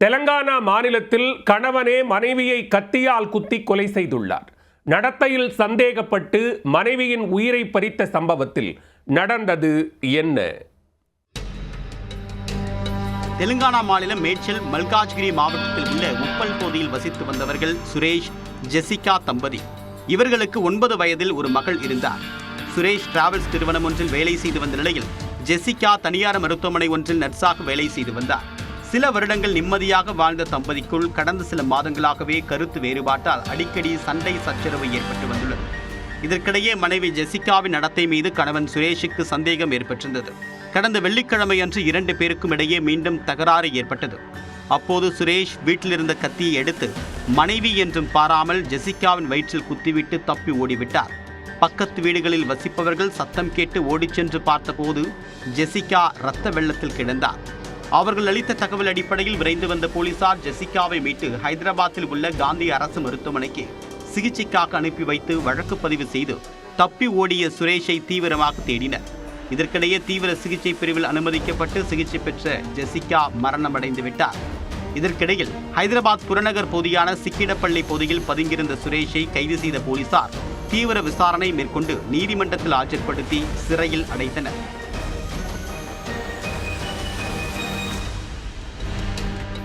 தெலங்கானா மாநிலத்தில் கணவனே மனைவியை கத்தியால் குத்தி கொலை செய்துள்ளார். நடத்தையில் சந்தேகப்பட்டு மனைவியின் உயிரை பறித்த சம்பவத்தில் நடந்தது என்ன? தெலுங்கானா மாநிலம் மேட்சல் மல்காஜ்கிரி மாவட்டத்தில் உள்ள உப்பல் பகுதியில் வசித்து வந்தவர்கள் சுரேஷ், ஜெசிகா தம்பதி. இவர்களுக்கு 9 வயதில் ஒரு மகள் இருந்தார். சுரேஷ் டிராவல்ஸ் நிறுவனம் ஒன்றில் வேலை செய்து வந்த நிலையில் ஜெசிகா தனியார் மருத்துவமனை ஒன்றில் நர்ஸாக வேலை செய்து வந்தார். சில வருடங்கள் நிம்மதியாக வாழ்ந்த தம்பதிக்குள் கடந்த சில மாதங்களாகவே கருத்து வேறுபாட்டால் அடிக்கடி சண்டை சச்சரவு ஏற்பட்டு வந்துள்ளது. இதற்கிடையே மனைவி ஜெசிகாவின் நடத்தை மீது கணவன் சுரேஷுக்கு சந்தேகம் ஏற்பட்டிருந்தது. கடந்த வெள்ளிக்கிழமை அன்று 2 பேருக்கும் இடையே மீண்டும் தகராறு ஏற்பட்டது. அப்போது சுரேஷ் வீட்டிலிருந்த கத்தியை எடுத்து மனைவி என்றும் பாராமல் ஜெசிகாவின் வயிற்றில் குத்திவிட்டு தப்பி ஓடிவிட்டார். பக்கத்து வீடுகளில் வசிப்பவர்கள் சத்தம் கேட்டு ஓடிச் சென்று பார்த்தபோது ஜெசிகா இரத்த வெள்ளத்தில் கிடந்தார். அவர்கள் அளித்த தகவல் அடிப்படையில் விரைந்து வந்த போலீசார் ஜெசிகாவை மீட்டு ஹைதராபாத்தில் உள்ள காந்தி அரசு மருத்துவமனைக்கு சிகிச்சைக்காக அனுப்பி வைத்து வழக்கு பதிவு செய்து தப்பி ஓடிய சுரேஷை தீவிரமாக தேடினர். இதற்கிடையே தீவிர சிகிச்சை பிரிவில் அனுமதிக்கப்பட்டு சிகிச்சை பெற்ற ஜெசிகா மரணமடைந்து விட்டார். இதற்கிடையில் ஹைதராபாத் புறநகர் பகுதியான சிக்கிடப்பள்ளி பகுதியில் பதுங்கியிருந்த சுரேஷை கைது செய்த போலீசார் தீவிர விசாரணை மேற்கொண்டு நீதிமன்றத்தில் ஆஜர்படுத்தி சிறையில் அடைத்தனர்.